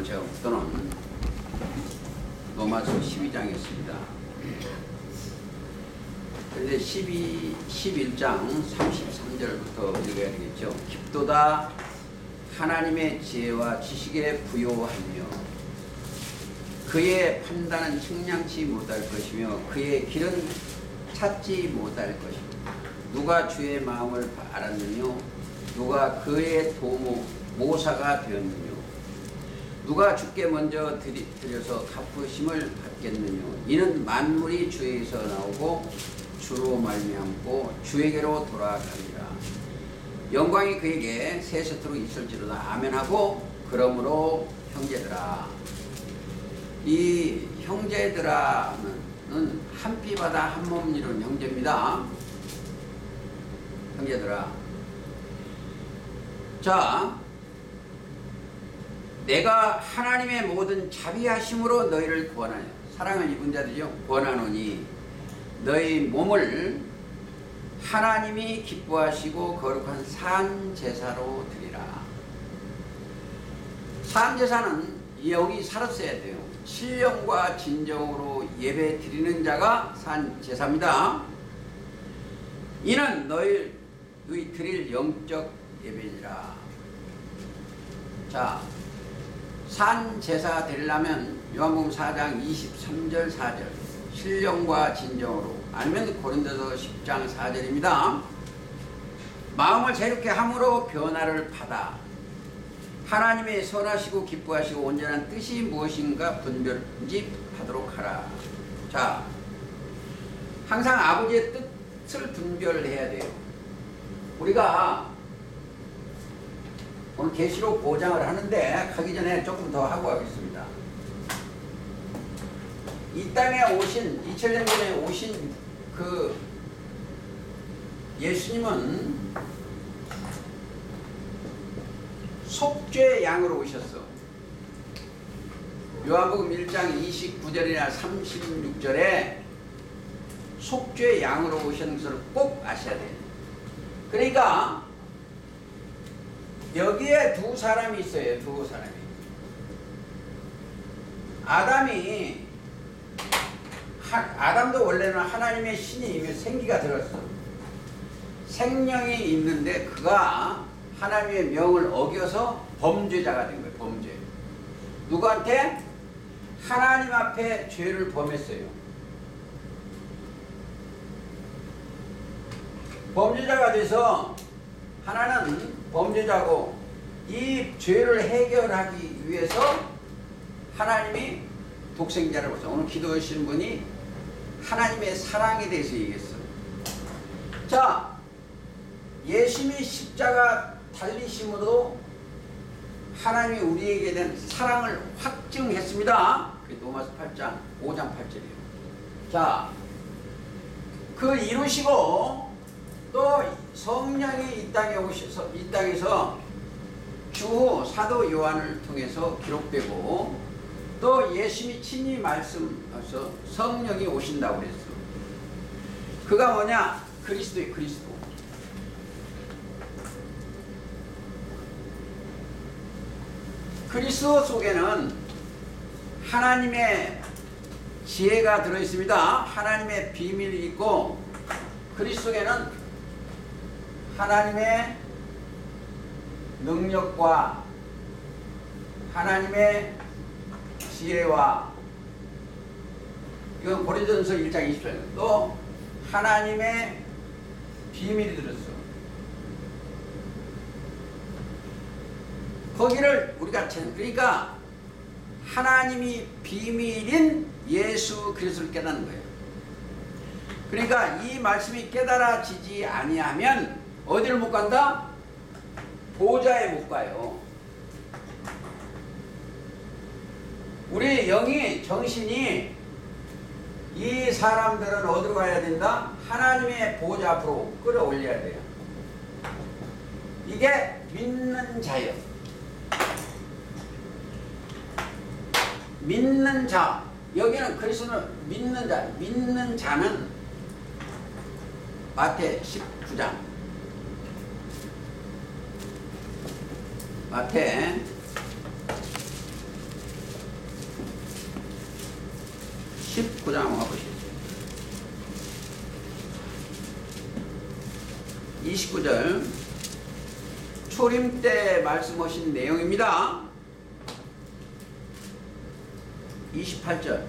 오늘 제가 묵도는 로마서 12장이었습니다. 그런데 11장 33절부터 읽어야 되겠죠. 깊도다 하나님의 지혜와 지식에 부요하며 그의 판단은 측량치 못할 것이며 그의 길은 찾지 못할 것이며 누가 주의 마음을 알았느뇨 누가 그의 모사가 되었느뇨 누가 주께 먼저 드려서 갚으심을 받겠느뇨 이는 만물이 주에게서 나오고 주로 말미암고 주에게로 돌아가리라. 영광이 그에게 세세토록 있을지로다. 아멘하고 그러므로 형제들아, 이 형제들아는 한 피바다 한 몸 이룬 형제입니다. 형제들아, 자, 내가 하나님의 모든 자비하심으로 너희를 구원하여 사랑을 입은 자들이요 구원하노니 너희 몸을 하나님이 기뻐하시고 거룩한 산 제사로 드리라. 산 제사는 영이 살았어야 돼요. 신령과 진정으로 예배 드리는 자가 산 제사입니다. 이는 너희 드릴 영적 예배니라. 자, 산 제사 드리려면 요한복음 4장 23절 4절 신령과 진정으로, 아니면 고린도서 10장 4절입니다. 마음을 새롭게 함으로 변화를 받아 하나님의 선하시고 기뻐하시고 온전한 뜻이 무엇인가 분별하도록 하라. 자, 항상 아버지의 뜻을 분별해야 돼요. 우리가 오늘 계시록 5장을 하는데 가기 전에 조금 더 하고 가겠습니다. 이 땅에 오신 2000년 전에 오신 그 예수님은 속죄 양으로 오셨어. 요한복음 1장 29절이나 36절에 속죄 양으로 오신 것을 꼭 아셔야 돼요. 그러니까 여기에 두 사람이 있어요. 두 사람이. 아담도 원래는 하나님의 신이며 생기가 들었어. 생명이 있는데 그가 하나님의 명을 어겨서 범죄자가 된 거예요. 범죄. 누구한테? 하나님 앞에 죄를 범했어요. 범죄자가 돼서 하나는 범죄자고 이 죄를 해결하기 위해서 하나님이 독생자를 보셔. 오늘 기도하시는 분이 하나님의 사랑에 대해서 얘기했어요. 자, 예수님이 십자가 달리심으로 하나님이 우리에게 대한 사랑을 확증했습니다. 그게 로마서 8장 5장 8절이에요. 자, 그 이루시고 또 성령이 이 땅에 오셔서 이 땅에서 주 사도 요한을 통해서 기록되고 또 예수님이 친히 말씀하셔서 성령이 오신다고 그랬어. 그가 뭐냐? 그리스도의 그리스도. 그리스도 속에는 하나님의 지혜가 들어있습니다. 하나님의 비밀이 있고 그리스도 속에는 하나님의 능력과 하나님의 지혜와, 이건 고린도전서 1장 20절, 또 하나님의 비밀이 들었어. 거기를 우리가 그러니까 하나님이 비밀인 예수 그리스도를 깨닫는 거예요. 그러니까 이 말씀이 깨달아지지 아니하면 어디를 못 간다? 보좌에 못 가요. 우리 영이, 정신이, 이 사람들은 어디로 가야 된다? 하나님의 보좌 앞으로 끌어올려야 돼요. 이게 믿는 자예요. 믿는 자. 여기는 그리스도는 믿는 자. 믿는 자는 마태 19장. 마태 19장 한번 가보시겠어요? 29절 초림 때 말씀하신 내용입니다. 28절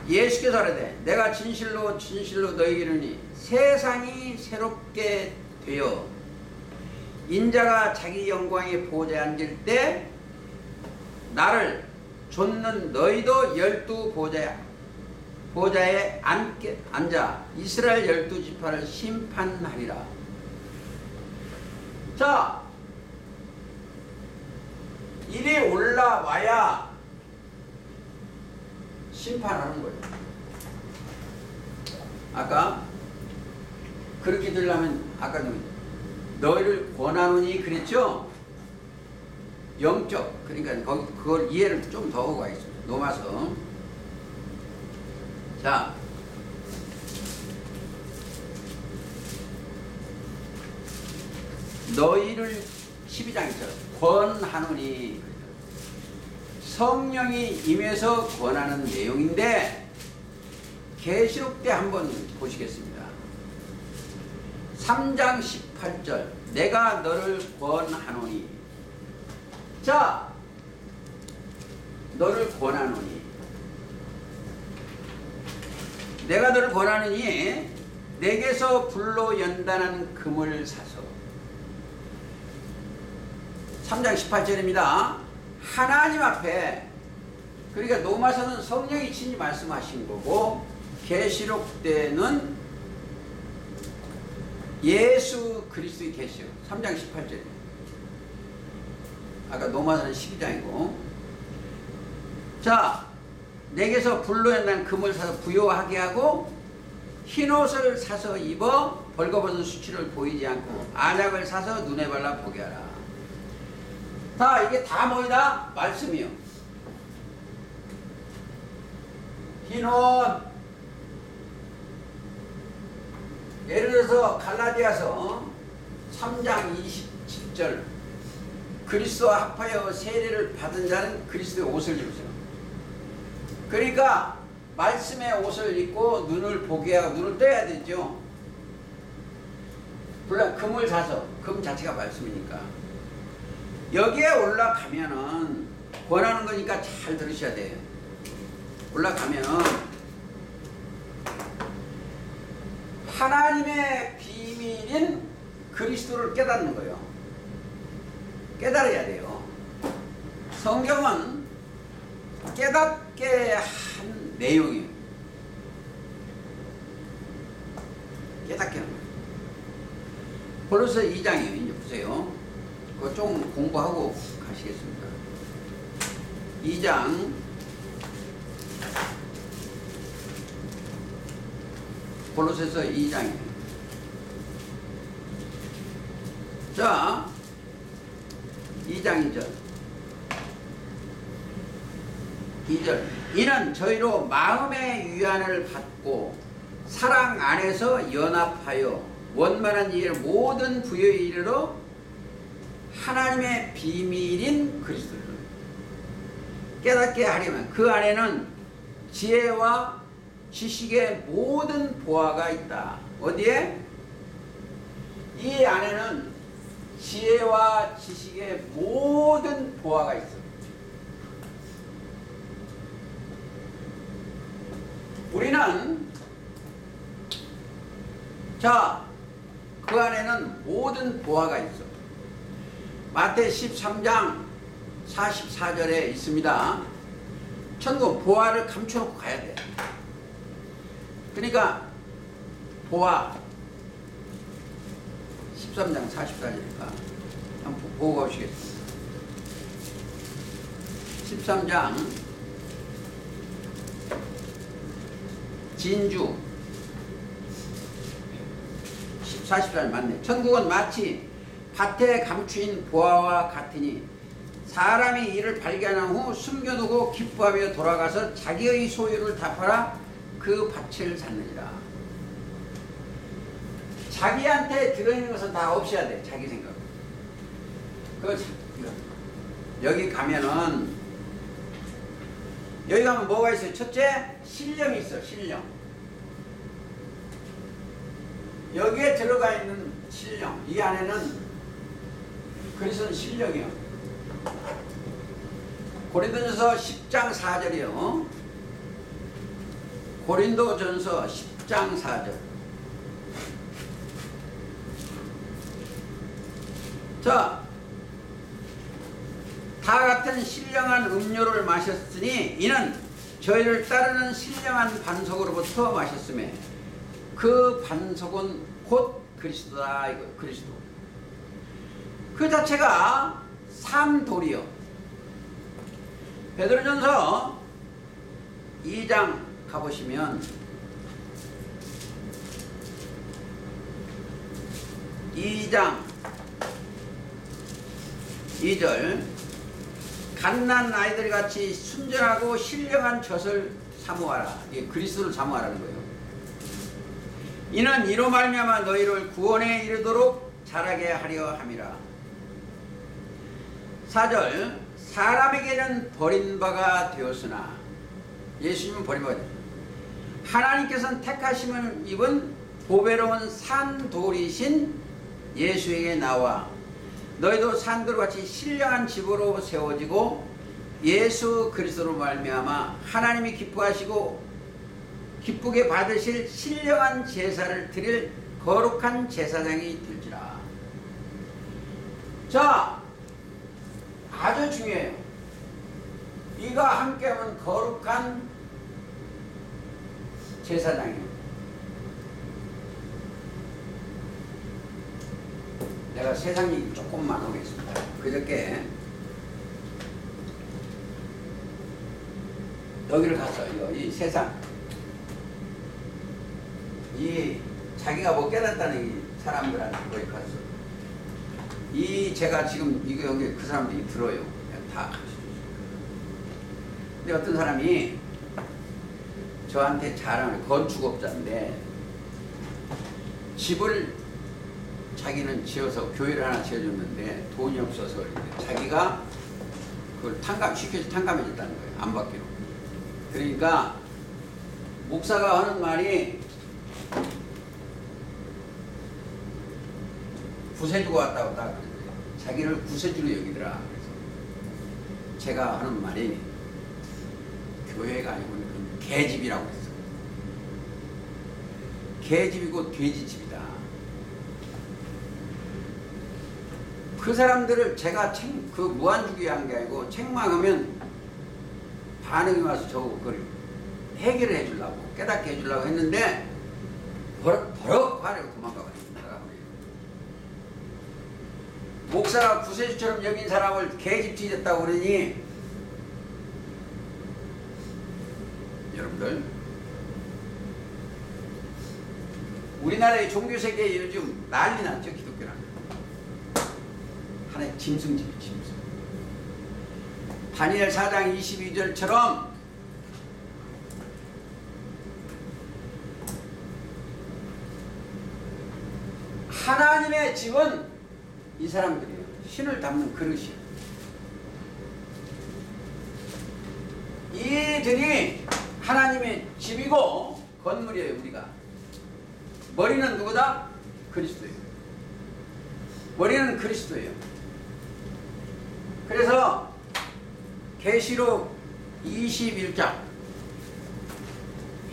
예수께서 가라되 내가 진실로 진실로 너희에게 이르노니 세상이 새롭게 되어 인자가 자기 영광의 보좌에 앉을 때 나를 좇는 너희도 12 보좌에 앉아 이스라엘 12지파를 심판하리라. 자, 이리 올라와야 심판하는 거예요. 아까 그렇게 되려면 아까 너희를 권하노니 그랬죠? 영적, 그러니까 거기 그걸 이해를 좀 더 하고 가겠습니다. 로마서. 자, 너희를 12장이죠. 권하노니 성령이 임해서 권하는 내용인데 계시록 때 한번 보시겠습니다. 3장 18절 내가 너를 권하노니. 자, 너를 권하노니 내가 너를 권하노니 내게서 불로 연단한 금을 사서. 3장 18절입니다. 하나님 앞에, 그러니까 로마서는 성령이 친히 말씀하신 거고 계시록 때는 예수 그리스도의 계시요. 3장 18절. 아까 로마서는 12장이고. 자, 내게서 불로 연단 금을 사서 부요하게 하고 흰옷을 사서 입어 벌거벗은 수치를 보이지 않고 안약을 사서 눈에 발라 보게 하라. 자, 이게 다 뭐이다? 말씀이요. 흰옷. 예를 들어서 갈라디아서 3장 27절 그리스도와 합하여 세례를 받은 자는 그리스도의 옷을 입으세요. 그러니까 말씀의 옷을 입고 눈을 보게 하고 눈을 떼야 되죠. 물론 금을 사서, 금 자체가 말씀이니까. 여기에 올라가면은 권하는 거니까 잘 들으셔야 돼요. 올라가면은 하나님의 비밀인 그리스도를 깨닫는 거예요. 깨달아야 돼요. 성경은 깨닫게 한 내용이에요. 깨닫게 하는 거예요. 고린도서 2장이에요. 이제 보세요. 그거 좀 공부하고 가시겠습니다. 2장 골로새서 2장이에요. 자, 2장 2절 이는 저희로 마음의 위안을 받고 사랑 안에서 연합하여 원만한 이해를 모든 부여에 이르러 하나님의 비밀인 그리스도를 깨닫게 하려면 그 안에는 지혜와 지식의 모든 보화가 있다. 어디에? 이 안에는 지혜와 지식의 모든 보화가 있어. 우리는 자, 그 안에는 모든 보화가 있어. 마태 13장 44절에 있습니다. 천국 보화를 감춰놓고 가야 돼. 그러니까 보화 13장 44절이니까 한번 보고 가시겠습니다. 13장 진주 44절 맞네. 천국은 마치 밭에 감추인 보화와 같으니 사람이 이를 발견한 후 숨겨두고 기뻐하며 돌아가서 자기의 소유를 다 팔아 그 밭을 샀느니라. 자기한테 들어있는 것은 다 없애야 돼. 자기 생각. 여기 가면은 여기 가면 뭐가 있어요? 첫째, 신령이 있어. 신령. 여기에 들어가 있는 신령. 이 안에는 그리스도는 신령이요. 고린도전서 10장 4절이요. 고린도전서 10장 4절. 자, 다 같은 신령한 음료를 마셨으니 이는 저희를 따르는 신령한 반석으로부터 마셨음에 그 반석은 곧 그리스도다. 이거 그리스도. 그 자체가 삼돌이요. 베드로전서 2장 가보시면 2장 2절 갓난 아이들 같이 순전하고 신령한 젖을 사모하라. 이게 그리스도를 사모하라는 거예요. 이는 이로 말미암아 너희를 구원에 이르도록 자라게 하려 함이라. 4절 사람에게는 버린 바가 되었으나 예수님은 버린 바가 되었으나 하나님께서는 택하심을 입은 보배로운 산돌이신 예수에게 나와 너희도 산돌같이 신령한 집으로 세워지고 예수 그리스도로 말미암아 하나님이 기뻐하시고 기쁘게 받으실 신령한 제사를 드릴 거룩한 제사장이 될지라. 자, 아주 중요해요. 이가 함께하면 거룩한 제사장이에요. 내가 세상 얘기 조금만 하겠습니다. 그저께 여기를 갔어요. 이 세상. 이 자기가 못 깨닫다는 이 사람들한테 거기 갔어. 이 제가 지금 이거 여기 그 사람들이 들어요. 다. 근데 어떤 사람이 저한테 자랑을 건축업자인데 집을 자기는 지어서 교회를 하나 지어줬는데 돈이 없어서 자기가 그걸 탕감해줬다는 거예요. 안 받기로. 그러니까 목사가 하는 말이 구세주가 왔다고 딱 그러더래요. 자기를 구세주로 여기더라. 그래서 제가 하는 말이 교회가 아니고 개집이라고 했어요. 개집이고 돼지집이다. 그 사람들을 제가 그 무한주기한 게 아니고 책망하면 반응이 와서 저거 그걸 해결을 해주려고 깨닫게 해주려고 했는데 버럭 화내고 도망가버립니다. 목사가 구세주처럼 여긴 사람을 개집지 됐다고 그러니 여러분들 우리나라의 종교세계에 요즘 난리 났죠. 기독교는 하나의 짐승집이 짐승. 다니엘 4장 22절처럼 하나님의 집은 이 사람들이에요. 신을 담는 그릇이에요. 이들이 하나님의 집이고 건물이에요. 우리가 머리는 누구다? 그리스도예요. 머리는 그리스도예요. 그래서 계시록 21장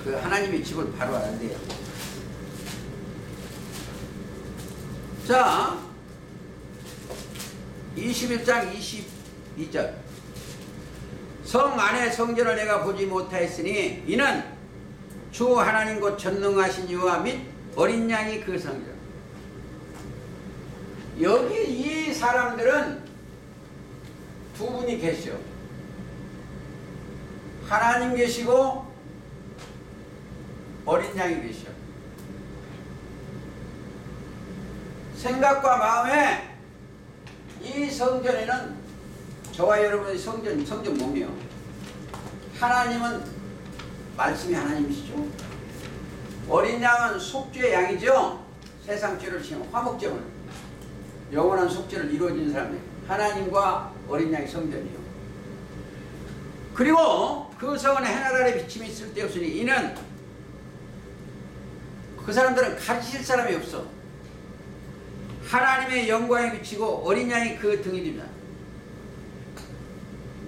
그 하나님의 집을 바로 알아야 자 21장 22절 성 안의 성전을 내가 보지 못하였으니 이는 주 하나님 곧 전능하신 이와 및 어린 양이 그 성전. 여기 이 사람들은 두 분이 계셔. 하나님 계시고 어린 양이 계셔. 생각과 마음에 이 성전에는 저와 여러분의 성전 몸이요. 하나님은 말씀이 하나님이시죠. 어린 양은 속죄의 양이죠. 세상 죄를 지은 화목제물, 영원한 속죄를 이루어진 사람이에요. 하나님과 어린 양의 성전이요. 그리고 그 성은 해나 달의 비침이 쓸데없으니 이는 그 사람들은 가르칠 사람이 없어. 하나님의 영광에 비치고 어린 양이 그 등이 됩니다.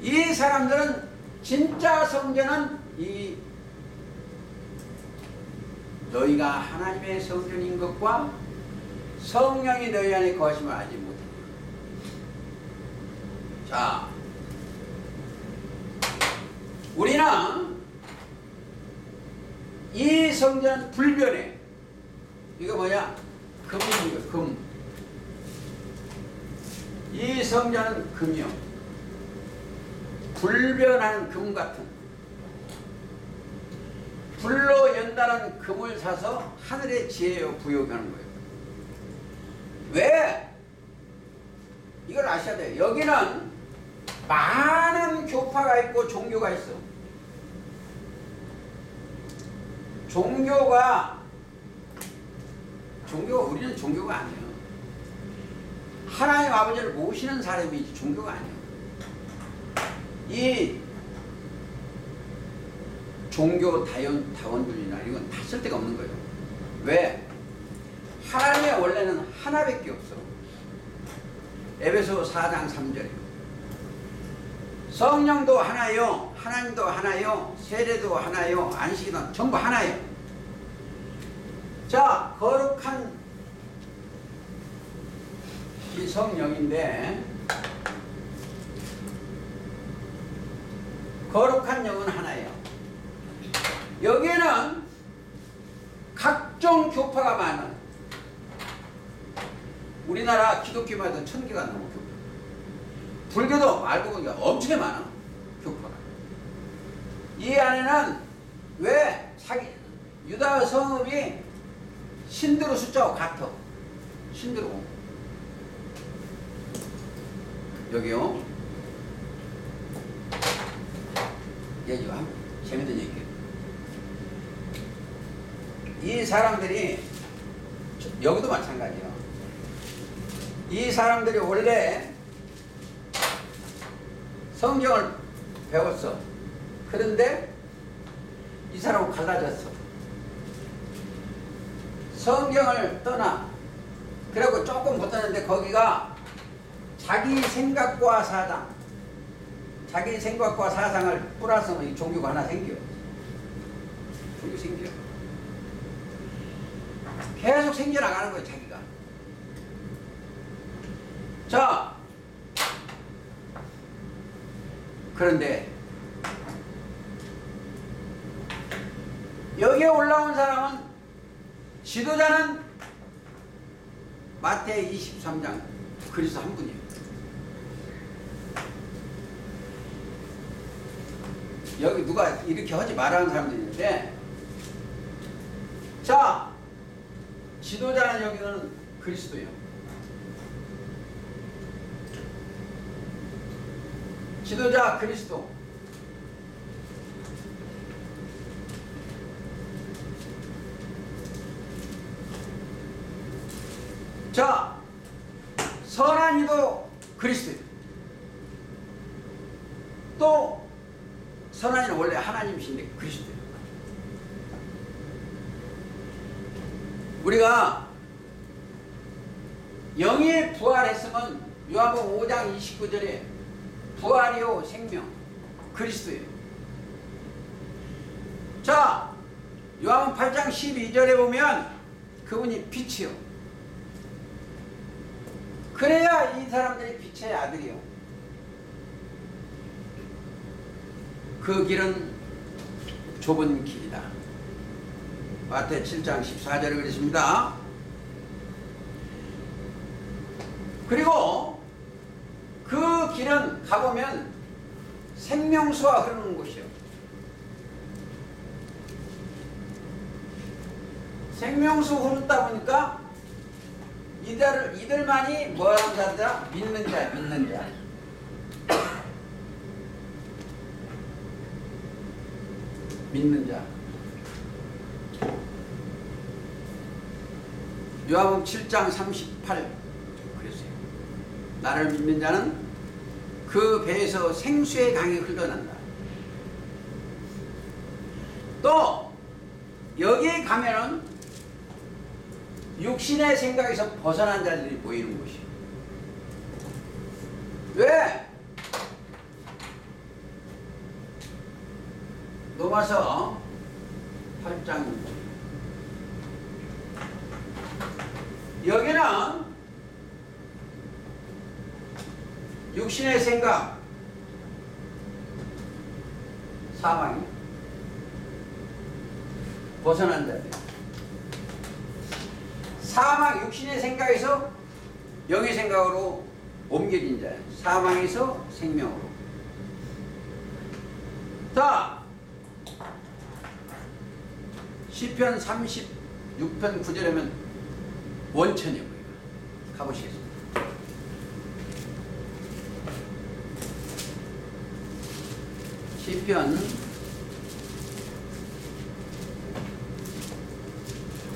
이 사람들은 진짜 성전은 이 너희가 하나님의 성전인 것과 성령이 너희 안에 거하심을 알지 못한다. 자, 우리는 이 성전 불변에 이거 뭐냐? 금입니다. 금. 이 성전은 금이요. 불변한 금 같은 불로 연단한 금을 사서 하늘의 지혜요 부여하는 거예요. 왜? 이걸 아셔야 돼요. 여기는 많은 교파가 있고 종교가 있어. 종교가 우리는 종교가 아니에요. 하나님 아버지를 모시는 사람이지 종교가 아니에요. 이 종교 다원주의나 이건 다 쓸데가 없는 거예요. 왜? 하나님의 원래는 하나밖에 없어. 에베소 4장 3절이요. 성령도 하나요, 하나님도 하나요, 세례도 하나요, 안식일은 전부 하나예요. 자, 거룩한 이 성령인데 거룩한 영은 하나예요. 여기에는 각종 교파가 많아요. 우리나라 기독교만 해도 1000개가 넘어 교파. 불교도 알고 보니까 엄청 많아 교파가. 이 안에는 왜 유다 성읍이 신드로 숫자와 같아. 신드로. 여기요. 얘기요. 재밌는 얘기예요. 이 사람들이 여기도 마찬가지예요. 이 사람들이 원래 성경을 배웠어. 그런데 이 사람은 갈라졌어. 성경을 떠나. 그리고 조금 붙었는데 거기가 자기 생각과 사상, 자기 생각과 사상을 플러스하면 이 종교가 하나 생겨. 종교 생겨. 계속 생겨나가는 거예요, 자기가. 자, 그런데 여기에 올라온 사람은 지도자는 마태의 23장 그리스도 한 분이에요. 여기 누가 이렇게 하지 말라는 사람들이 있는데, 자, 지도자는 여기는 그리스도예요. 지도자 그리스도. 자, 선한 이도 그리스도예요. 또 선한 이는 원래 하나님이신데 그리스도예요. 우리가 영이 부활했으면 요한복음 5장 29절에 부활이요 생명 그리스도예요. 자, 요한복음 8장 12절에 보면 그분이 빛이요. 그래야 이 사람들이 빛의 아들이요. 그 길은 좁은 길이다. 마태 7장 14절에 그랬습니다. 그리고 그 길은 가보면 생명수가 흐르는 곳이요. 생명수 흐르다 보니까 이들만이 뭐라는 자들아? 믿는 자, 믿는 자. 믿는 자. 요한복음 7장 38 그랬어요. 나를 믿는 자는 그 배에서 생수의 강이 흘러난다. 또 여기에 가면은 육신의 생각에서 벗어난 자들이 보이는 것이에요. 왜? 로마서 8장 여기는 육신의 생각 사망이 벗어난 자들 사망 육신의 생각에서 영의 생각으로 옮겨진 자예요. 사망에서 생명으로. 자, 시편 36편 9절에면 원천이에요. 가보시겠습니다. 시편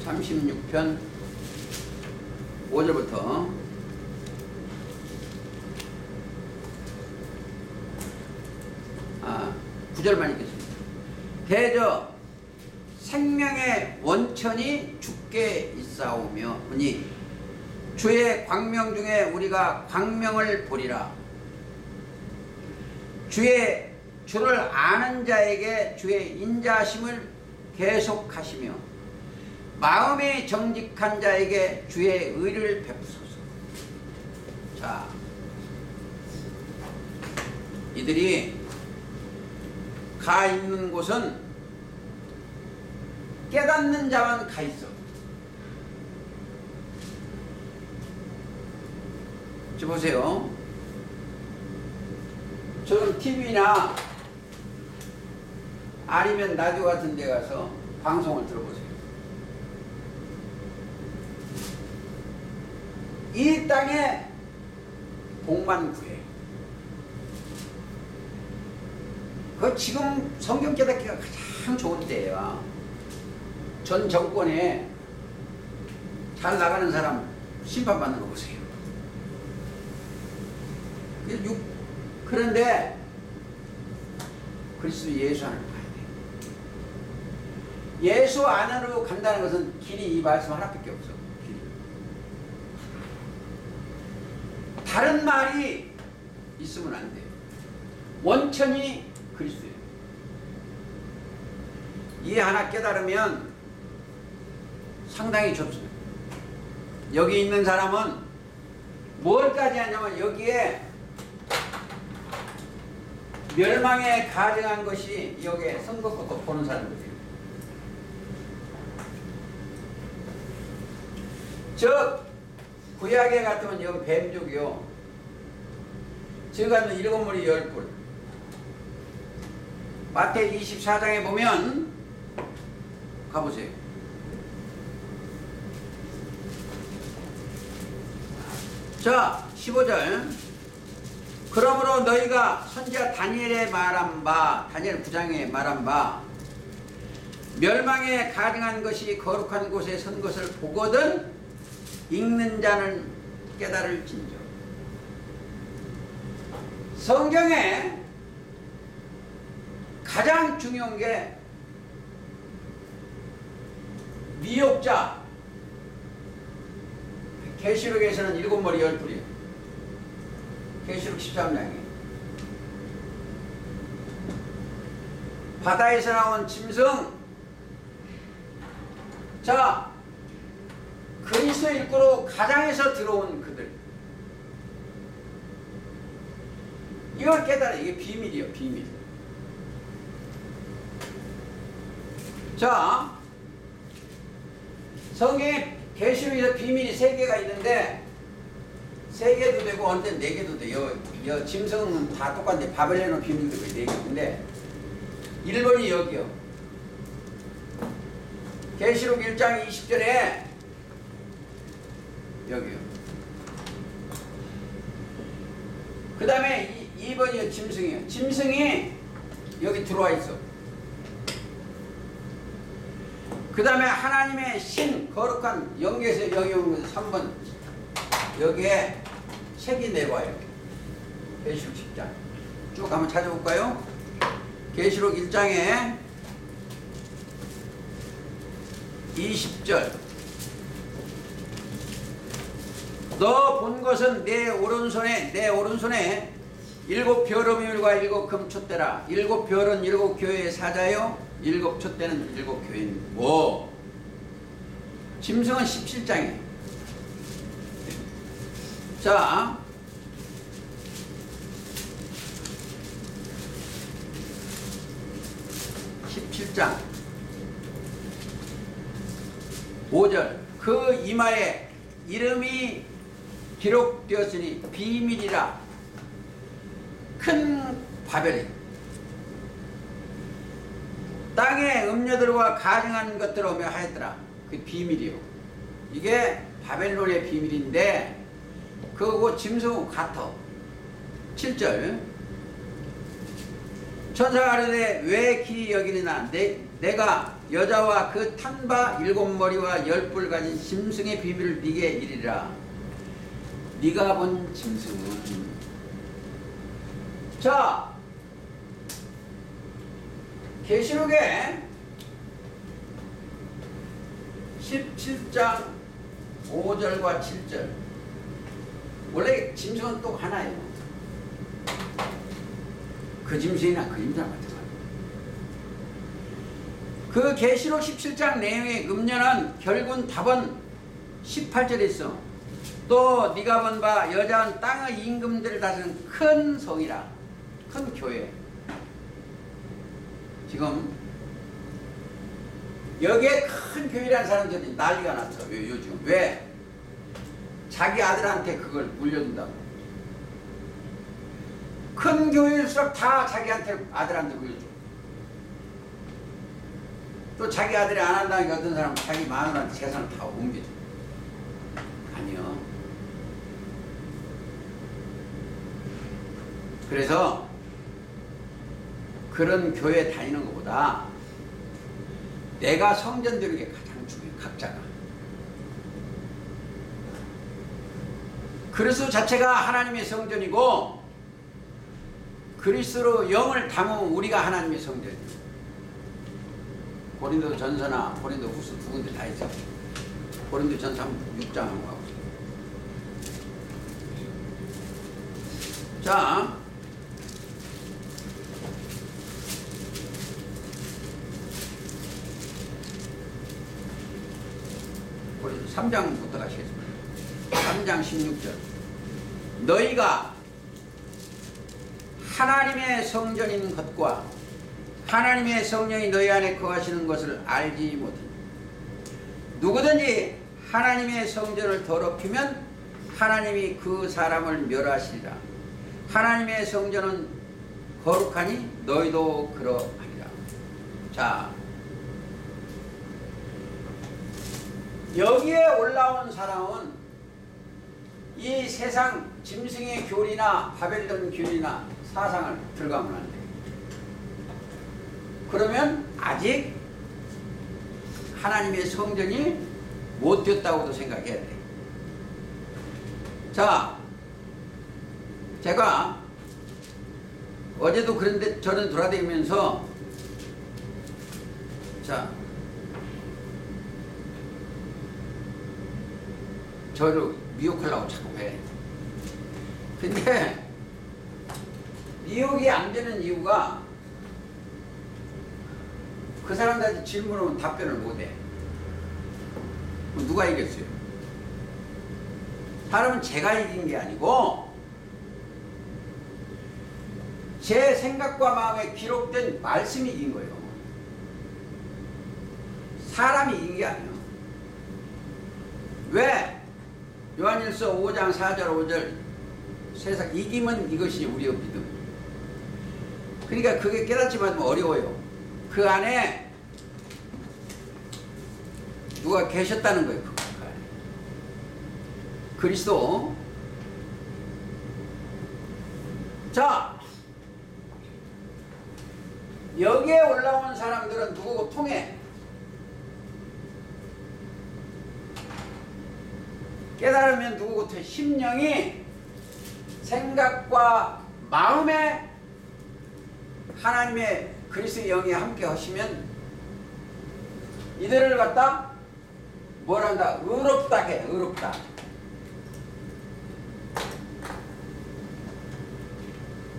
36편 5절부터 9절만 읽겠습니다. 대저 생명의 원천이 주께 있사오며 보니 주의 광명 중에 우리가 광명을 보리라. 주를 아는 자에게 주의 인자심을 계속하시며 마음이 정직한 자에게 주의 의를 베푸소서. 자, 이들이 가 있는 곳은 깨닫는 자만 가 있어. 저 보세요. 저는 TV나 아니면 라디오 같은 데 가서 방송을 들어보세요. 이 땅에 복만 구해. 그 지금 성경 깨닫기가 가장 좋은 때예요. 전 정권에 잘 나가는 사람 심판받는 거 보세요. 그런데 그리스도 예수 안을 가야 돼. 예수 안으로 간다는 것은 길이 이 말씀 하나밖에 없어. 길이. 다른 말이 있으면 안 돼. 원천이 그리스도예요. 이 하나 깨달으면 상당히 좋습니다. 여기 있는 사람은 뭘까지 하냐면 여기에 멸망에 가증한 것이 여기에 선거것도 보는 사람들이에요. 저 구약에 같으면 여기 뱀족이요. 저기 가면 일곱 머리 열 뿔. 마태 24장에 보면 가보세요. 자, 15절. 그러므로 너희가 선지자 다니엘의 말한 바, 다니엘 9장에 말한 바, 멸망에 가증한 것이 거룩한 곳에 선 것을 보거든 읽는 자는 깨달을진저. 성경에 가장 중요한 게 미혹자. 계시록에서는 일곱 머리 열 뿔이에요. 계시록 13장에 바다에서 나온 짐승. 자, 그리스도 일구로 가장에서 들어온 그들. 이걸 깨달아. 이게 비밀이에요. 비밀. 자, 성경에 계시록에서 비밀이 3개가 있는데 3개도 되고 어느 때는 4개도 돼요. 짐승은 다 똑같은데 바벨론의 비밀도 4개인데 1번이 여기요. 계시록 1장 20절에 여기요. 그 다음에 2번이 짐승이에요. 짐승이 여기 들어와 있어. 그 다음에 하나님의 신 거룩한 영계에서 여기 오는 3번 여기에 책이 내려와요. 계시록 10장 쭉 한번 찾아볼까요? 계시록 1장에 20절 너 본 것은 내 오른손에 7 벼름이물과 7 금촛대라. 7 별은 7 교회의 사자요 7 촛대는 7 교회인 뭐 짐승은 17장이에요. 자 17장 5절 그 이마에 이름이 기록되었으니 비밀이라 큰 바벨이 땅의 음녀들과 가증한 것들을 오며 하였더라. 그 비밀이요. 이게 바벨론의 비밀인데 그거 짐승은 같아. 7절 천사가 이르되 왜 기이 여기느냐 내가 여자와 그 탄바 7머리와 10뿔 가진 짐승의 비밀을 네게 이르리라. 네가 본 짐승은 자 계시록에 17장 5절과 7절 원래 짐승은 또 하나예요. 그 짐승이나 그 임자 마찬가지. 그 계시록 17장 내용의 음녀는 결국은 답은 18절에 있어. 또 네가 본 바 여자는 땅의 임금들을 다스리는 큰 성이라. 큰 교회. 지금 여기에 큰 교회라는 사람들이 난리가 났어. 요즘. 왜? 자기 아들한테 그걸 물려준다고. 큰 교회일수록 다 자기한테 아들한테 물려줘. 또 자기 아들이 안 한다니까 어떤 사람은 자기 마누라한테 재산을 다 옮겨줘. 아니요. 그래서 그런 교회 다니는 것보다 내가 성전 되는 게 가장 중요해요. 각자가. 그리스도 자체가 하나님의 성전이고 그리스도로 영을 담으면 우리가 하나님의 성전이에요. 고린도 전서나 고린도 후서 두 군데 다 있어. 고린도 전서 6장 한번 가보세요. 자, 고린도 3장부터 가시겠습니다. 3장 16절 너희가 하나님의 성전인 것과 하나님의 성령이 너희 안에 거하시는 것을 알지 못하니 누구든지 하나님의 성전을 더럽히면 하나님이 그 사람을 멸하시리라. 하나님의 성전은 거룩하니 너희도 그러하리라. 자, 여기에 올라온 사람은 이 세상 짐승의 교리나 바벨론 교리나 사상을 들어가면 안 돼. 그러면 아직 하나님의 성전이 못 됐다고도 생각해야 돼. 자, 제가 어제도 그런데 저는 돌아다니면서 자, 저를 미혹하려고 자꾸 해. 근데 미혹이 안 되는 이유가 그 사람들한테 질문하면 답변을 못해. 누가 이겼어요? 사람은 제가 이긴 게 아니고 제 생각과 마음에 기록된 말씀이 이긴 거예요. 사람이 이긴 게 아니에요. 왜? 요한일서 5장 4절 5절 세상 이기면 이것이 우리의 믿음. 그러니까 그게 깨닫지만 어려워요. 그 안에 누가 계셨다는 거예요. 그 안에. 그리스도. 자, 여기에 올라온 사람들은 누구고 통해? 깨달으면 누구고 통해? 심령이 생각과 마음에 하나님의 그리스도의 영이 함께 하시면 이들을 갖다 뭐란다? 의롭다 해. 의롭다.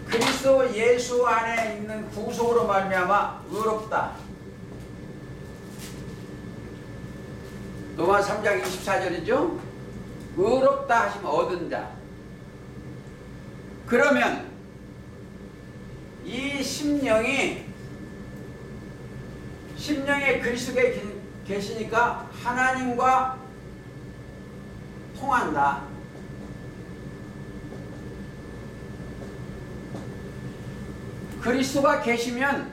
그리스도 예수 안에 있는 구속으로 말미암아 의롭다. 로마 3장 24절이죠. 의롭다 하시면 얻은 자. 그러면 이 심령에 그리스도에 계시니까 하나님과 통한다. 그리스도가 계시면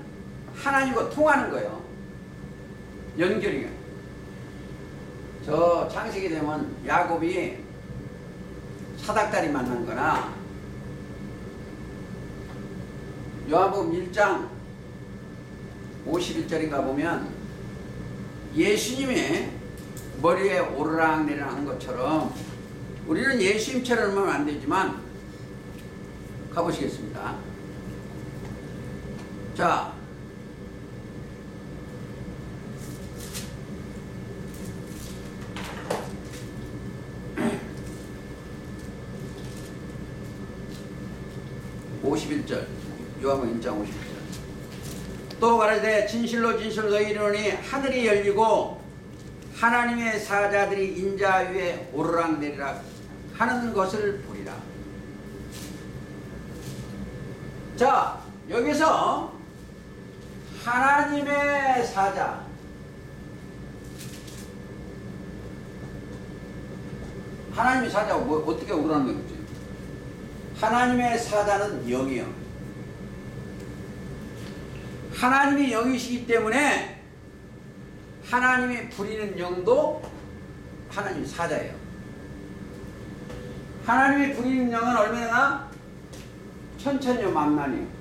하나님과 통하는 거예요. 연결이요. 저 창세기 되면 야곱이 사닥다리 만난 거나 요한복음 1장 51절인가 보면 예수님의 머리에 오르락내리락 한 것처럼 우리는 예수님처럼 하면 안 되지만 가보시겠습니다. 자, 요한복음 1장 51절. 또 말하되 진실로 진실로 너희 이르노니 하늘이 열리고 하나님의 사자들이 인자 위에 오르락내리락 하는 것을 보리라. 자, 여기서 하나님의 사자, 하나님의 사자가 어떻게 오르는 거지? 하나님의 사자는 영이요. 하나님이 영이시기 때문에 하나님이 부리는 영도 하나님 사자예요. 하나님이 부리는 영은 얼마나? 천천히요, 만만히요.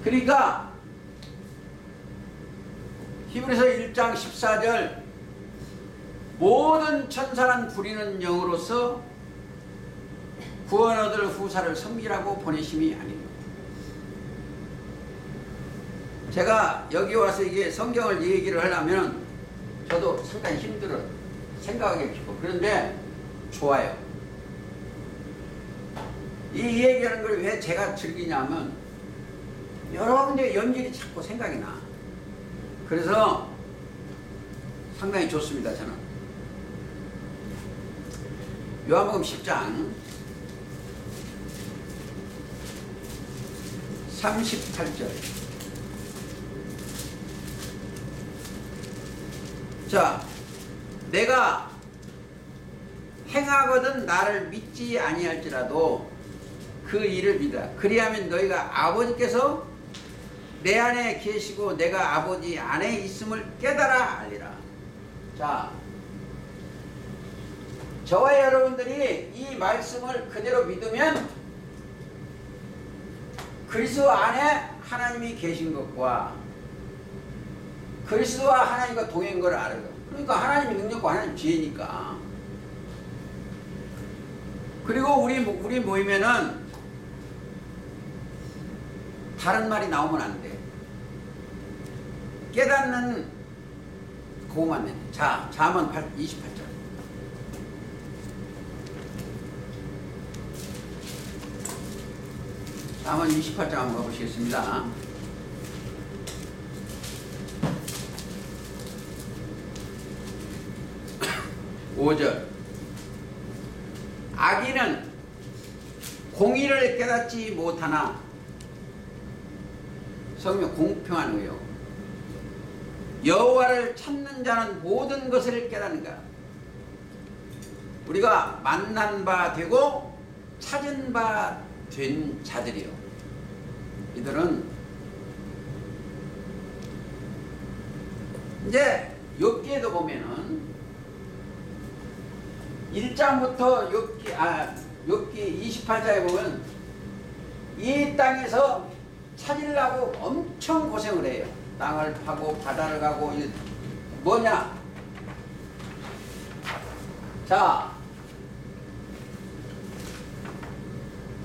그러니까 히브리서 1장 14절 모든 천사는 부리는 영으로서 구원 얻을 후사를 섬기라고 보내심이 아닙니다. 제가 여기 와서 이게 성경을 얘기를 하려면 저도 상당히 힘들어요. 생각하기 쉽고. 그런데 좋아요. 이 얘기하는 걸 왜 제가 즐기냐면 여러 군데 연결이 자꾸 생각이 나. 그래서 상당히 좋습니다. 저는 요한복음 10장 38절. 자, 내가 행하거든 나를 믿지 아니할지라도 그 일을 믿으라. 그리하면 너희가 아버지께서 내 안에 계시고 내가 아버지 안에 있음을 깨달아 알리라. 자, 저와 여러분들이 이 말씀을 그대로 믿으면 그리스도 안에 하나님이 계신 것과 그리스도와 하나님과 동행인 걸 알아요. 그러니까 하나님의 능력과 하나님 지혜니까. 그리고 우리 모이면은 다른 말이 나오면 안 돼. 깨닫는 그거만 내. 자, 잠언 28절. 잠언 28장 한번 가보시겠습니다. (5절) 악인은 공의를 깨닫지 못하나 성경 공평한 의요 여호와를 찾는 자는 모든 것을 깨닫는가. 우리가 만난 바 되고 찾은 바 된 자들이요. 이들은 이제 욥기에도 보면은 1장부터 욥기 28장에 보면 이 땅에서 찾으려고 엄청 고생을 해요. 땅을 파고 바다를 가고. 뭐냐? 자,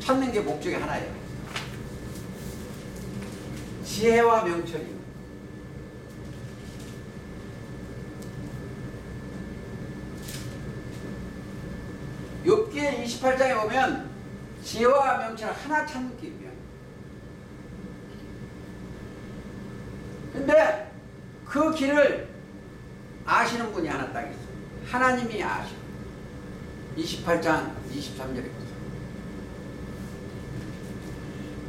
찾는 게 목적이 하나예요. 지혜와 명철이요. 욥기 28장에 보면 지혜와 명철을 하나 찾는 길이야. 근데 그 길을 아시는 분이 하나 딱 있어요. 하나님이 아셔. 28장 23절에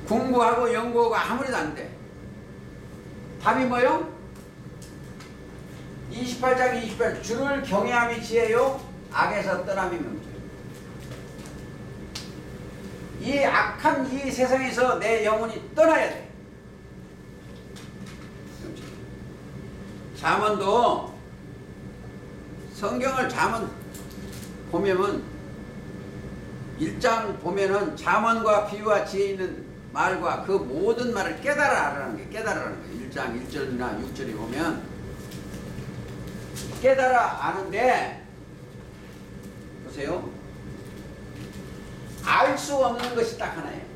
공부하고 연구하고 아무리도 안 돼. 답이 뭐요? 28장 28절 주를 경외함이 지혜요 악에서 떠남이 명철. 이 악한 이 세상에서 내 영혼이 떠나야 돼. 잠언도 성경을 잠언 보면은 1장 보면은 잠언과 비유와 지혜 있는 말과 그 모든 말을 깨달아라는 게 깨달아라는 거예요. 1장 1절이나 6절에 보면 깨달아 아는데 보세요. 알 수 없는 것이 딱 하나예요.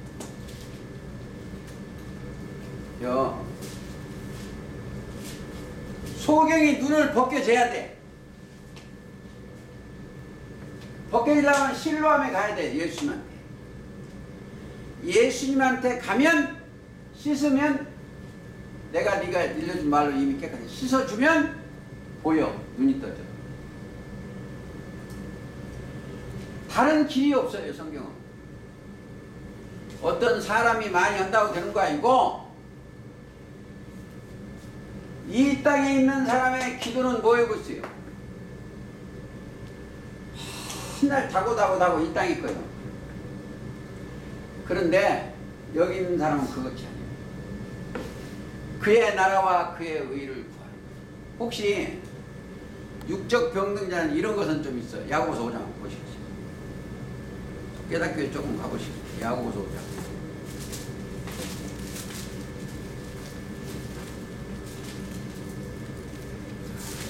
소경이 눈을 벗겨줘야 돼. 벗겨지려면 실로암에 가야 돼. 예수님한테. 예수님한테 가면 씻으면 내가 네가 일러준 말로 이미 깨끗해. 씻어주면 보여. 눈이 떠져. 다른 길이 없어요. 성경은. 어떤 사람이 많이 한다고 되는 거 아니고 이 땅에 있는 사람의 기도는 뭐하고 있어요? 맨날 다고 이 땅에 있거든. 그런데 여기 있는 사람은 그것이 아니에요. 그의 나라와 그의 의를 구하는. 혹시 육적 병등자는 이런 것은 좀 있어요. 야고보서 5장 보시겠어요. 깨닫교회 조금 가보시죠. 야고보서 5장.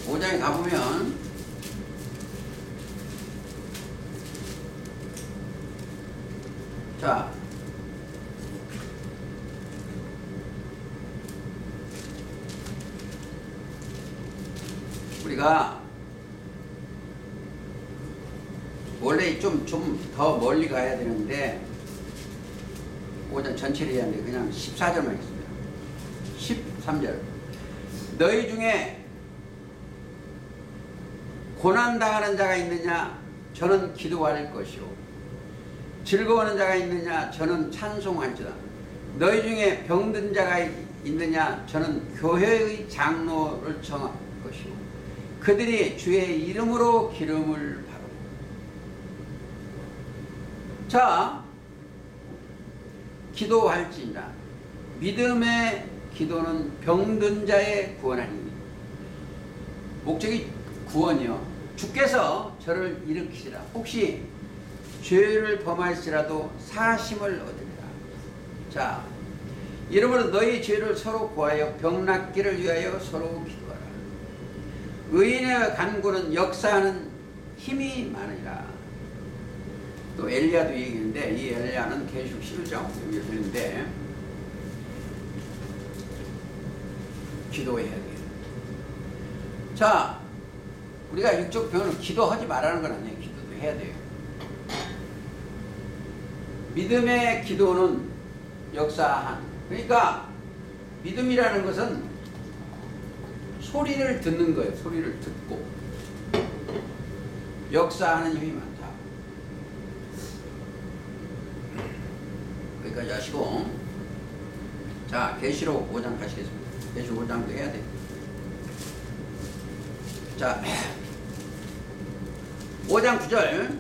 오장에 가보면 자 우리가 원래 좀 더 멀리 가야 되는데 5장 전체를 해야 하는데 그냥 14절만 있습니다. 13절 너희 중에 고난당하는 자가 있느냐 저는 기도할 것이요 즐거워하는 자가 있느냐 저는 찬송할지다. 너희 중에 병든 자가 있느냐 저는 교회의 장로를 청할 것이요 그들이 주의 이름으로 기름을 바르고. 자 기도할지니라. 믿음의 기도는 병든 자의 구원하니. 목적이 구원이요. 주께서 저를 일으키시라. 혹시 죄를 범할지라도 사심을 얻으리라. 자, 이러므로 너희 죄를 서로 구하여 병 낫기를 위하여 서로 기도하라. 의인의 간구는 역사하는 힘이 많으리라. 또 엘리야도 얘기했는데 이 엘리야는 계시록 11장 여기 되는데 기도해야 돼요. 자, 우리가 육적 병은 기도하지 말라는 건 아니에요. 기도도 해야 돼요. 믿음의 기도는 역사한. 그러니까 믿음이라는 것은 소리를 듣는 거예요. 소리를 듣고 역사하는 힘이 많다. 여기까지 하시고 자 계시록 5장 가시겠습니다. 계시록 5장도 해야 돼요. 자 5장 9절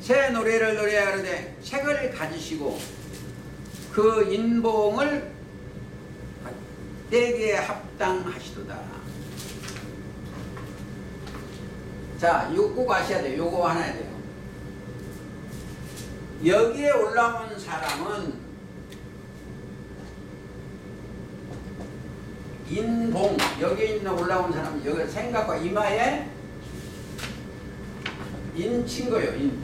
새 노래를 노래하는데 책을 가지시고 그 인봉을 때기에 합당하시도다. 자 이거 꼭 아셔야 돼요. 요거 하나 해야 돼요. 여기에 올라온 사람은 인봉, 여기에 있는 올라온 사람은 여기 생각과 이마에 인 친 거예요. 인.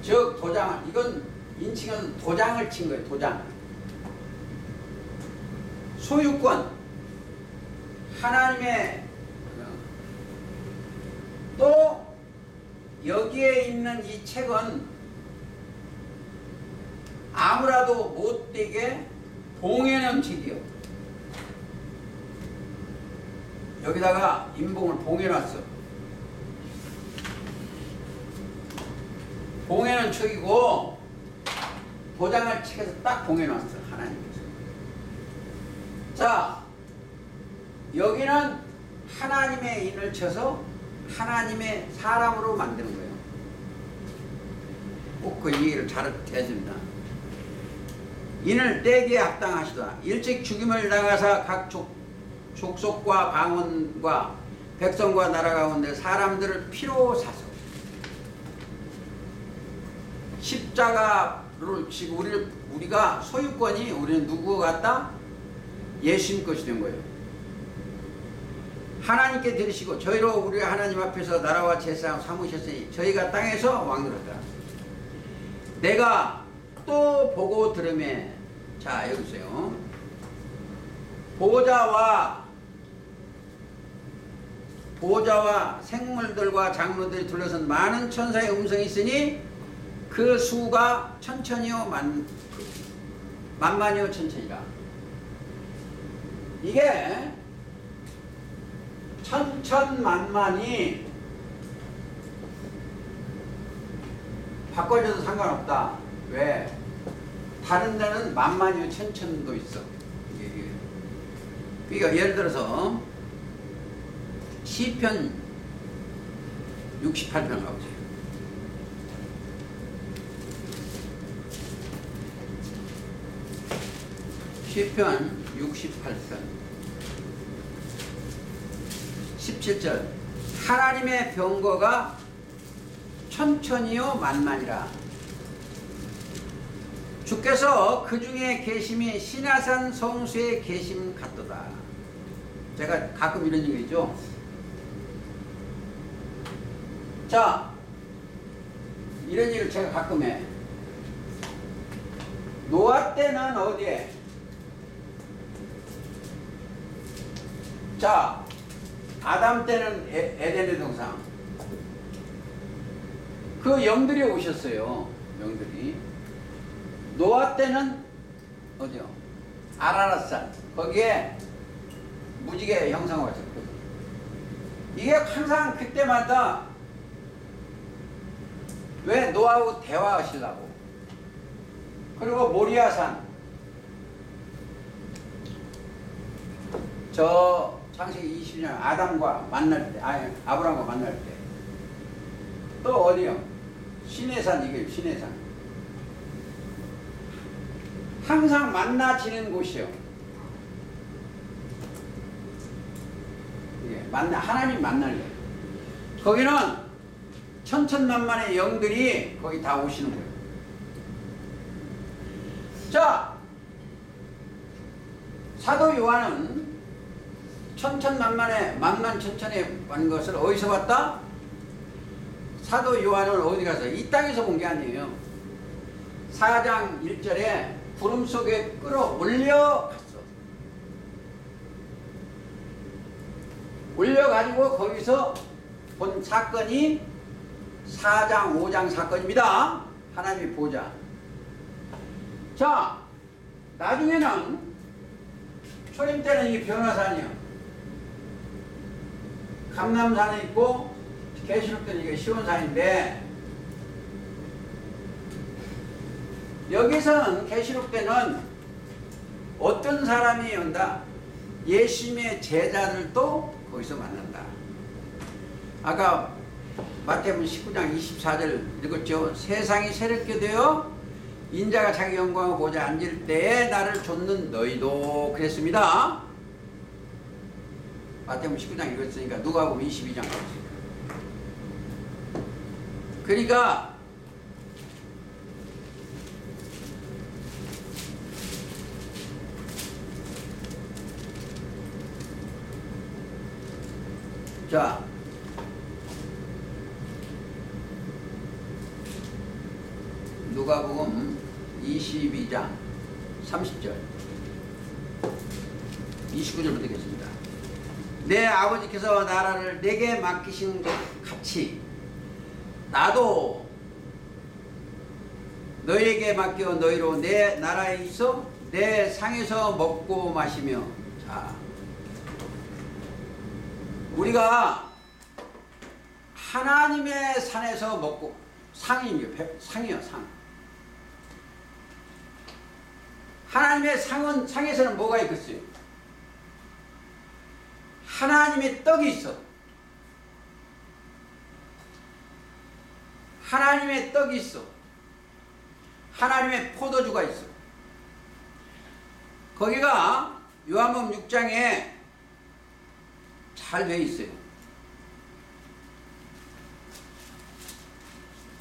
즉 도장, 이건 인칭은 도장을 친 거예요. 도장. 소유권, 하나님의 또 여기에 있는 이 책은 아무라도 못되게 봉해놓은 책이요. 여기다가 인봉을 봉해놨어. 봉해놓은 책이고 도장을 책에서 딱 봉해놨어. 하나님께서. 자, 여기는 하나님의 인을 쳐서 하나님의 사람으로 만드는 거예요. 꼭 그 얘기를 잘 해줍니다. 인을 떼기에 합당하시도다. 일찍 죽임을 당하사 각 족속과 방언과 백성과 나라 가운데 사람들을 피로 사서 십자가를 지고 우리가 소유권이 우리는 누구가 같다? 예수님 것이 된 거예요. 하나님께 드리시고 저희로 우리가 하나님 앞에서 나라와 제사장 삼으셨으니 저희가 땅에서 왕노릇하라. 내가 또 보고 들으매. 자, 여기 있어요. 보좌와 생물들과 장로들이 둘러선 많은 천사의 음성이 있으니 그 수가 천천히요 만만이요 천천이라. 이게 천천만만이 바꿔줘도 상관없다. 왜? 다른 데는 만만이요 천천도 있어. 그러니까 예를 들어서 시편 68편 가보세요. 시편 68편 17절 하나님의 병거가 천천히요 만만이라. 주께서 그 중에 계심이 시나산 성수에 계심 같도다. 제가 가끔 이런 얘기죠. 자, 이런 얘기를 제가 가끔 해. 노아 때는 어디에? 자, 아담 때는 에덴의 동산. 그 영들이 오셨어요. 영들이. 노아 때는 어디요? 아라랏산. 거기에 무지개 형상을 왔었거든요. 이게 항상 그때마다 왜 노아하고 대화하시려고. 그리고 모리아산. 저 창세기 20년 아담과 만날 때, 아니 아브라함과 만날 때. 또 어디요? 시내산. 이게 시내산. 항상 만나지는 곳이요. 이게 하나님 만날 때. 거기는 천천만만의 영들이 거기 다 오시는 거예요. 자, 사도 요한은 천천만만의 만만천천에 간 것을 어디서 봤다? 사도 요한은 어디 가서? 이 땅에서 본 게 아니에요. 4장 1절에 구름 속에 끌어올려 갔어. 올려가지고 거기서 본 사건이 4장 5장 사건입니다. 하나님의 보좌. 자, 나중에는 초림 때는 이 변화산이요. 감람산에 있고 계시록 때는 이게 시온산인데, 여기서는 계시록 때는 어떤 사람이 온다? 예수님의 제자들도 거기서 만난다. 아까 마태복음 19장 24절 읽었죠. 세상이 새롭게 되어 인자가 자기 영광을 보자 앉을 때에 나를 좇는 너희도 그랬습니다. 마태복음 19장 읽었으니까 누가복음 22장 가보세요. 그러니까 자, 누가복음 22장 30절 29절부터 읽겠습니다. 내 아버지께서 나라를 내게 맡기신 것 같이 나도 너희에게 맡겨 너희로 내 나라에 있어 내 상에서 먹고 마시며. 자, 우리가 하나님의 산에서 먹고, 상이요, 상. 하나님의 상에서는 뭐가 있겠어요? 하나님의 떡이 있어. 하나님의 떡이 있어. 하나님의 포도주가 있어. 거기가 요한복음 6장에 잘 돼 있어요.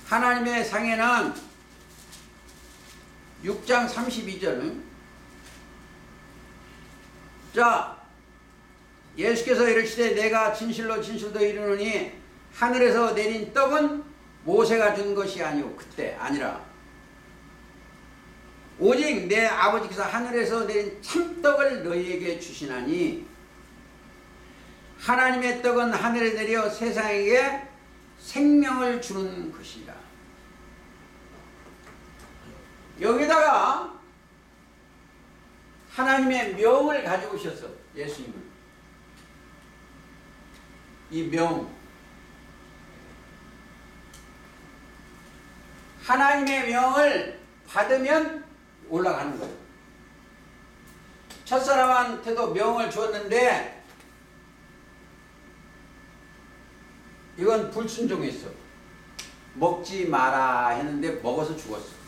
하나님의 상에는 6장 32절. 자, 예수께서 이르시되 내가 진실로 진실로 이르노니 하늘에서 내린 떡은 모세가 준 것이 아니오. 그때 아니라 오직 내 아버지께서 하늘에서 내린 참떡을 너희에게 주시나니 하나님의 떡은 하늘에 내려 세상에게 생명을 주는 것이라. 여기다가 하나님의 명을 가지고 오셨어. 예수님을. 이 명. 하나님의 명을 받으면 올라가는 거예요. 첫사람한테도 명을 주었는데 이건 불순종했어. 먹지 마라 했는데 먹어서 죽었어.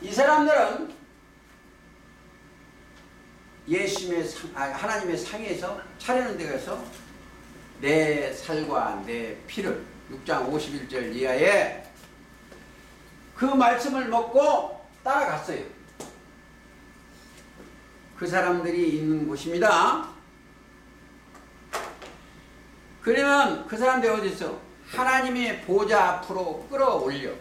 이 사람들은 하나님의 상에서 차리는 데 가서 내 살과 내 피를 6장 51절 이하에 그 말씀을 먹고 따라갔어요. 그 사람들이 있는 곳입니다. 그러면 그 사람들이 어디 있어? 하나님의 보좌 앞으로 끌어올려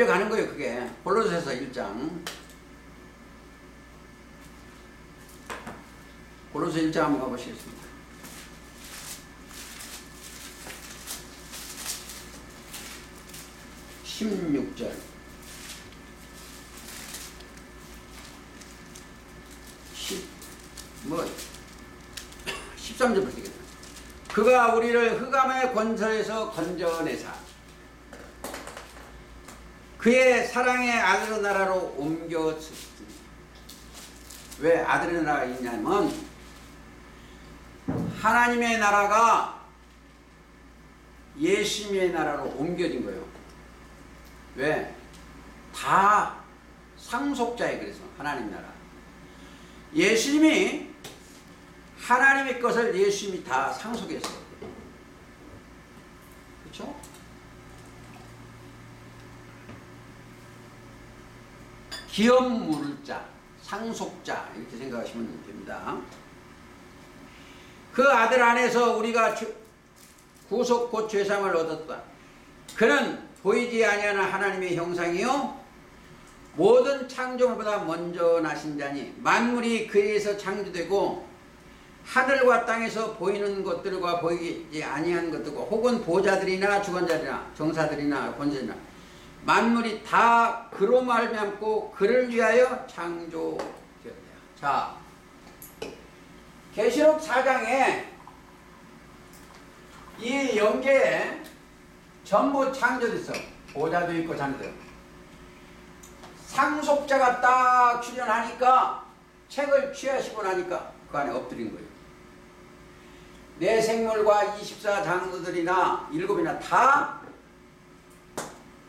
가는 거예요. 그게 골로새서 1장. 골로새 1장 한번 가보시겠습니다. (16절) 13절부터 되겠다. 그가 우리를 흑암의 권세에서 건져내사 그의 사랑의 아들의 나라로 옮겼으니. 왜 아들의 나라가 있냐면 하나님의 나라가 예수님의 나라로 옮겨진 거예요. 왜? 다 상속자에. 그래서 하나님 나라. 예수님이 하나님의 것을 예수님이 다 상속했어요. 그렇죠? 기업 물을 자, 상속자 이렇게 생각하시면 됩니다. 그 아들 안에서 우리가 구속 곧 죄사함을 얻었다. 그는 보이지 아니하는 하나님의 형상이요 모든 창조물보다 먼저 나신 자니 만물이 그에서 창조되고 하늘과 땅에서 보이는 것들과 보이지 아니한 것들과 혹은 보좌들이나 주권자들이나 정사들이나 권세나 만물이 다 그로 말미암고 그를 위하여 창조되었다. 자, 계시록 4장에 이 영계에 전부 창조됐어. 보좌도 있고 창조돼. 상속자가 딱 출현하니까 책을 취하시고 나니까 그 안에 엎드린 거예요. 내 생물과 24장로들이나 7이나 다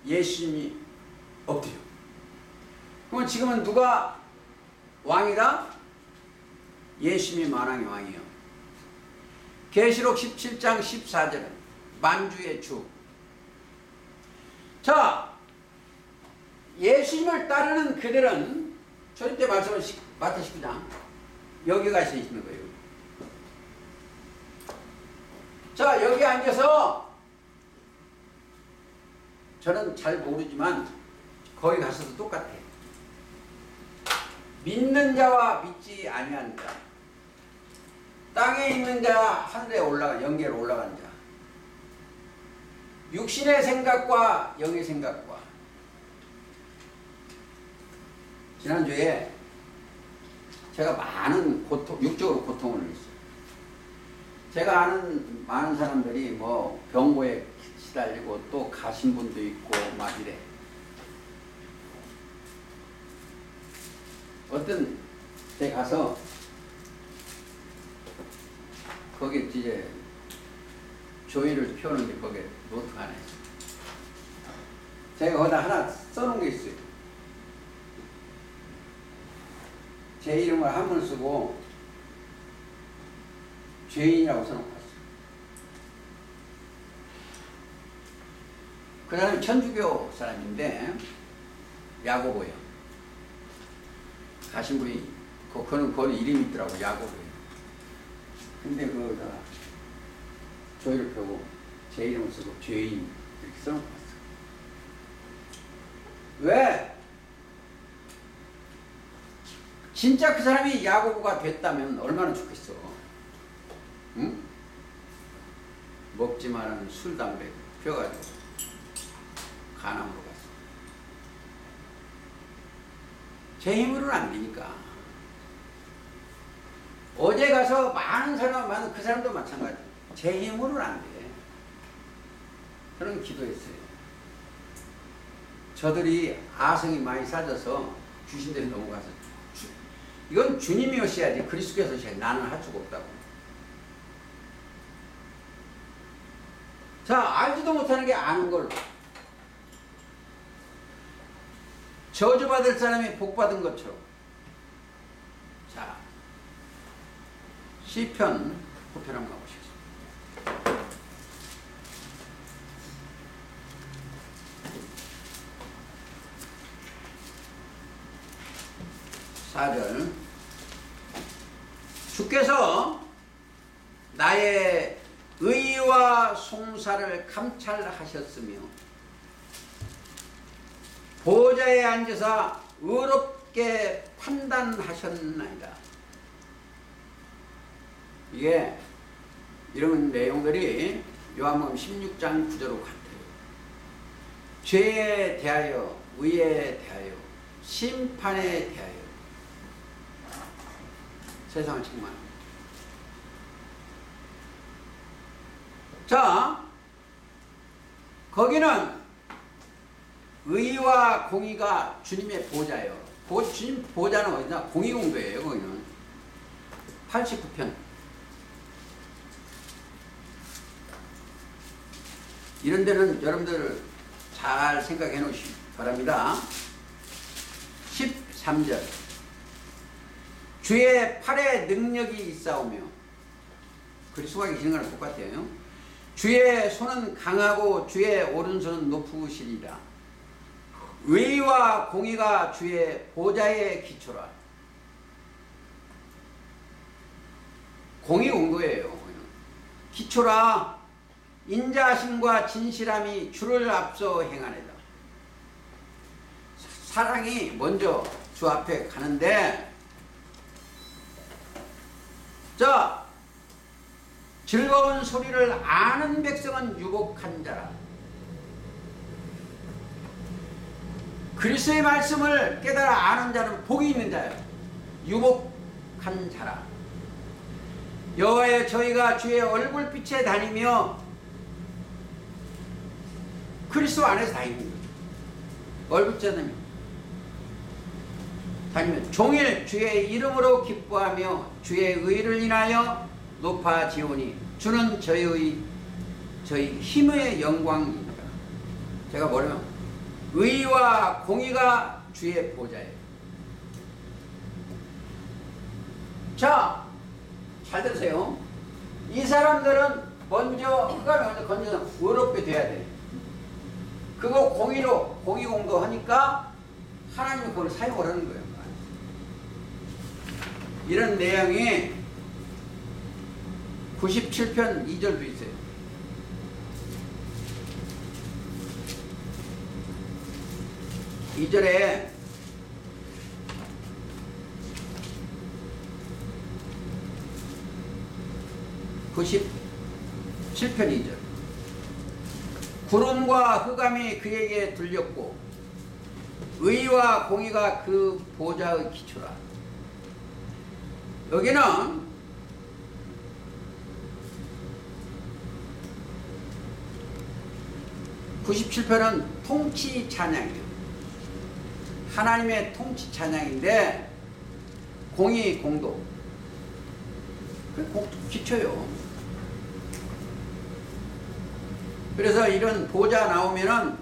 예수님이 엎드려. 그럼 지금은 누가 왕이다? 예수님이 만왕의 왕이에요. 계시록 17장 14절은 만주의 주. 자, 예수님을 따르는 그들은 초림 때 말씀을 마태 19장 여기 가서 있는 거예요. 자, 여기 앉아서 저는 잘 모르지만 거기 가서도 똑같아. 믿는 자와 믿지 아니하는 자, 땅에 있는 자, 하늘에 올라가 영계로 올라간 자. 육신의 생각과 영의 생각과. 지난주에 제가 많은 육적으로 고통을 했어요. 제가 아는 많은 사람들이 뭐 병고에 시달리고 또 가신 분도 있고 막 이래. 어떤 데 가서 거기 이제 조의를 펴는데 거기에 노트가 하나 있어요. 제가 거기다 하나 써놓은 게 있어요. 제 이름을 한번 쓰고 죄인이라고 써놓고 왔어요. 그 사람이 천주교 사람인데 야고보예요. 가신 분이 그거는 이름이 있더라고. 야고보예요. 근데 그거다가 조의를 펴고 제 이름을 쓰고 죄인 이렇게 써놓고 왔어요. 왜? 진짜 그 사람이 야고보가 됐다면 얼마나 좋겠어. 응? 먹지 말라는 술, 담배 펴가지고 간암으로 갔어. 제 힘으로는 안 되니까. 어제 가서 많은 사람 많은 그 사람도 마찬가지. 제 힘으로는 안 돼. 저는 기도했어요. 저들이 아성이 많이 싸져서 귀신들이 넘어가서 이건 주님이 오셔야지 그리스도께서 오셔야지 나는 할 수가 없다고. 자, 알지도 못하는 게 아는 걸로. 저주받을 사람이 복받은 것처럼. 자, 시편 후편 한번 가보시겠습니다. 4절. 주께서 나의 의와 송사를 감찰하셨으며 보좌에 앉으사 의롭게 판단하셨나이다. 이게 이런 내용들이 요한복음 16장 9절로 같아요. 죄에 대하여, 의에 대하여, 심판에 대하여 세상을 책망합니다. 자, 거기는 의와 공의가 주님의 보좌예요. 주님 보좌는 어디냐? 공의공도예요. 거기는 89편. 이런 데는 여러분들 잘 생각해 놓으시기 바랍니다. 13절. 주의 팔에 능력이 있사오며, 그리스도가 계시는 거랑 똑같아요. 주의 손은 강하고 주의 오른손은 높으시리라. 의와 공의가 주의 보좌의 기초라. 공의공도예요. 기초라. 인자하심과 진실함이 주를 앞서 행하네다. 사랑이 먼저 주 앞에 가는데, 자, 즐거운 소리를 아는 백성은 유복한 자라. 그리스도의 말씀을 깨달아 아는 자는 복이 있는 자예요. 유복한 자라. 여호와여, 저희가 주의 얼굴빛에 다니며, 그리스도 안에서 다니는 거죠. 얼굴빛에 다니면 종일 주의 이름으로 기뻐하며 주의 의를 인하여 높아지오니 주는 저희 힘의 영광입니다. 제가 뭐냐면 의와 공의가 주의 보좌예요. 자, 잘 들으세요. 이 사람들은 먼저 흑암에 건져서 의롭게 돼야 돼. 그거 공의로 공의공도 하니까 하나님이 그걸 사용을 하는 거예요. 이런 내용이 97편 2절도 있어요. 이 절에 (97편 2절) 구름과 흑암이 그에게 들렸고 의와 공의가 그 보좌의 기초라. 여기는 97편은 통치 찬양이에요. 하나님의 통치 찬양인데 공의 공도 그 기초요. 그래서 이런 보좌 나오면은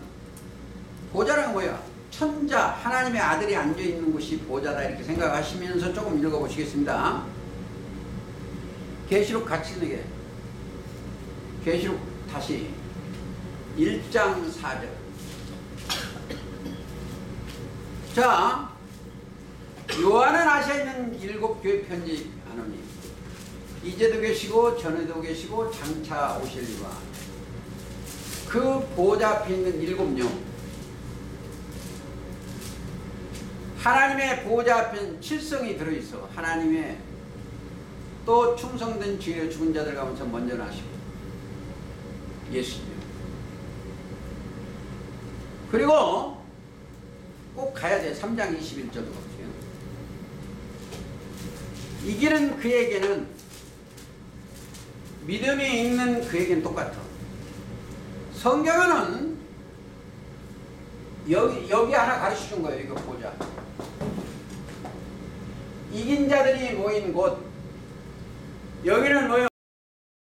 보좌는 뭐야? 천자 하나님의 아들이 앉아 있는 곳이 보좌다 이렇게 생각하시면서 조금 읽어보시겠습니다. 계시록 같이 읽게. 계시록 다시 1장 4절. 자, 요한은 아시아에 있는 7교회 편지하노니 이제도 계시고 전에도 계시고 장차 오실리와 그 보좌 앞에 있는 7명 하나님의 보좌 앞에는 7성이 들어있어. 하나님의 또 충성된 주의 죽은 자들 가운데서 먼저 나시고 예수님. 그리고 꼭 가야 돼. 3장 21절도 보세요. 이기는 그에게는 믿음이 있는 그에게는 똑같아. 성경은 여기 하나 가르쳐 준 거예요. 이거 보자. 이긴 자들이 모인 곳. 여기는 뭐예요?